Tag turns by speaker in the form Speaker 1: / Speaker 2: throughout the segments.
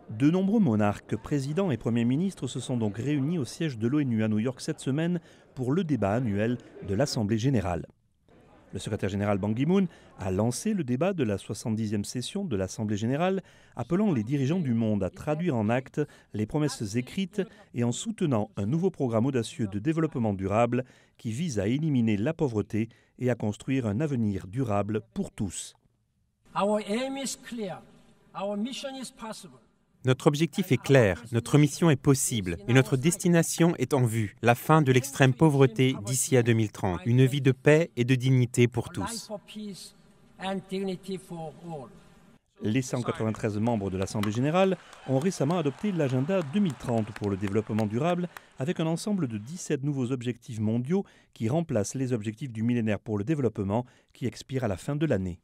Speaker 1: De nombreux monarques, présidents et premiers ministres se sont donc réunis au siège de l'ONU à New York cette semaine pour le débat annuel de l'Assemblée générale. Le secrétaire général Ban Ki-moon a lancé le débat de la 70e session de l'Assemblée générale, appelant les dirigeants du monde à traduire en actes les promesses écrites et en soutenant un nouveau programme audacieux de développement durable qui vise à éliminer la pauvreté et à construire un avenir durable pour tous.
Speaker 2: Our aim is clear. Our mission is possible.
Speaker 3: Notre objectif est clair, notre mission est possible et notre destination est en vue. La fin de l'extrême pauvreté d'ici à 2030, une vie de paix et de dignité pour tous.
Speaker 1: Les 193 membres de l'Assemblée générale ont récemment adopté l'agenda 2030 pour le développement durable avec un ensemble de 17 nouveaux objectifs mondiaux qui remplacent les objectifs du millénaire pour le développement qui expirent à la fin de l'année.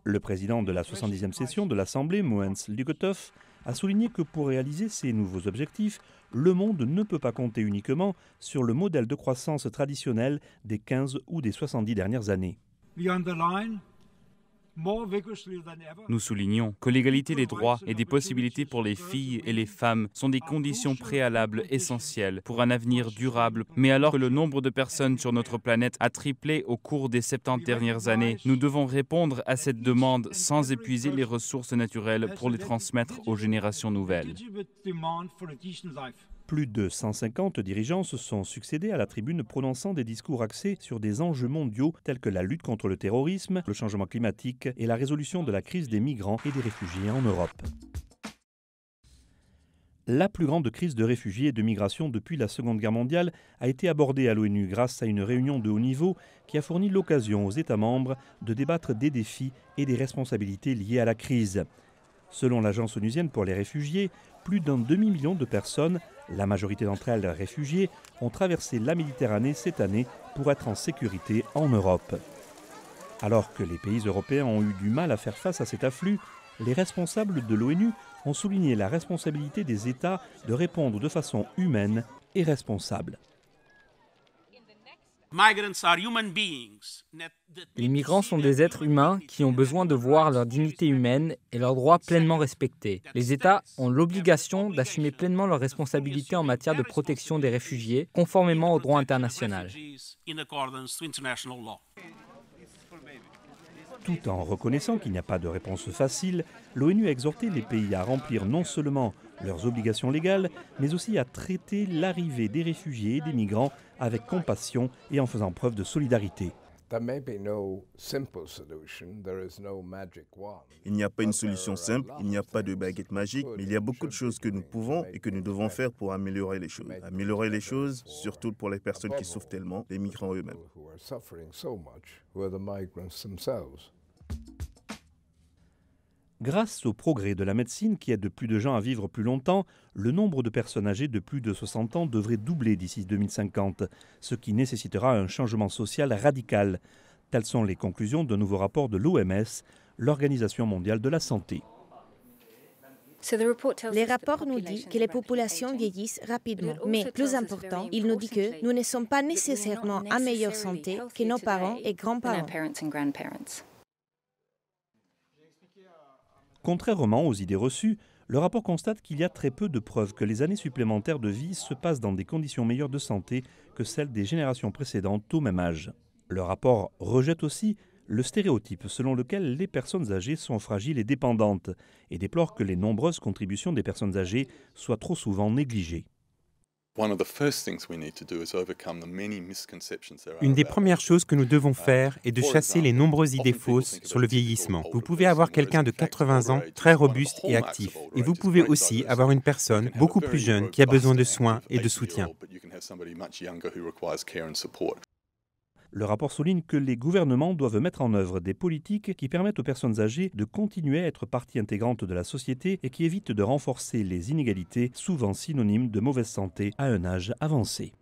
Speaker 1: Le président de la 70e session de l'Assemblée, Mogens Lykketoft, a souligné que pour réaliser ces nouveaux objectifs, le monde ne peut pas compter uniquement sur le modèle de croissance traditionnel des 15 ou des 70 dernières années.
Speaker 4: Nous soulignons que l'égalité des droits et des possibilités pour les filles et les femmes sont des conditions préalables essentielles pour un avenir durable. Mais alors que le nombre de personnes sur notre planète a triplé au cours des 70 dernières années, nous devons répondre à cette demande sans épuiser les ressources naturelles pour les transmettre aux générations nouvelles.
Speaker 1: Plus de 150 dirigeants se sont succédés à la tribune prononçant des discours axés sur des enjeux mondiaux tels que la lutte contre le terrorisme, le changement climatique et la résolution de la crise des migrants et des réfugiés en Europe. La plus grande crise de réfugiés et de migration depuis la Seconde Guerre mondiale a été abordée à l'ONU grâce à une réunion de haut niveau qui a fourni l'occasion aux États membres de débattre des défis et des responsabilités liées à la crise. Selon l'Agence onusienne pour les réfugiés, plus d'un demi-million de personnes, la majorité d'entre elles réfugiées, ont traversé la Méditerranée cette année pour être en sécurité en Europe. Alors que les pays européens ont eu du mal à faire face à cet afflux, les responsables de l'ONU ont souligné la responsabilité des États de répondre de façon humaine et responsable.
Speaker 5: Les migrants sont des êtres humains qui ont besoin de voir leur dignité humaine et leurs droits pleinement respectés. Les États ont l'obligation d'assumer pleinement leurs responsabilités en matière de protection des réfugiés, conformément au droit international.
Speaker 1: Tout en reconnaissant qu'il n'y a pas de réponse facile, l'ONU a exhorté les pays à remplir non seulement leurs obligations légales, mais aussi à traiter l'arrivée des réfugiés et des migrants avec compassion et en faisant preuve de solidarité.
Speaker 6: Il n'y a pas une solution simple, il n'y a pas de baguette magique, mais il y a beaucoup de choses que nous pouvons et que nous devons faire pour améliorer les choses. Améliorer les choses, surtout pour les personnes qui souffrent tellement, les migrants eux-mêmes.
Speaker 1: Grâce au progrès de la médecine qui aide plus de gens à vivre plus longtemps, le nombre de personnes âgées de plus de 60 ans devrait doubler d'ici 2050, ce qui nécessitera un changement social radical. Telles sont les conclusions d'un nouveau rapport de l'OMS, l'Organisation mondiale de la santé.
Speaker 7: Les rapports nous disent que les populations vieillissent rapidement, mais plus important, il nous dit que nous ne sommes pas nécessairement en meilleure santé que nos parents et grands-parents.
Speaker 1: Contrairement aux idées reçues, le rapport constate qu'il y a très peu de preuves que les années supplémentaires de vie se passent dans des conditions meilleures de santé que celles des générations précédentes au même âge. Le rapport rejette aussi le stéréotype selon lequel les personnes âgées sont fragiles et dépendantes et déplore que les nombreuses contributions des personnes âgées soient trop souvent négligées.
Speaker 3: Une des premières choses que nous devons faire est de chasser les nombreuses idées fausses sur le vieillissement. Vous pouvez avoir quelqu'un de 80 ans, très robuste et actif. Et vous pouvez aussi avoir une personne beaucoup plus jeune qui a besoin de soins et de soutien.
Speaker 1: Le rapport souligne que les gouvernements doivent mettre en œuvre des politiques qui permettent aux personnes âgées de continuer à être partie intégrante de la société et qui évitent de renforcer les inégalités, souvent synonymes de mauvaise santé à un âge avancé.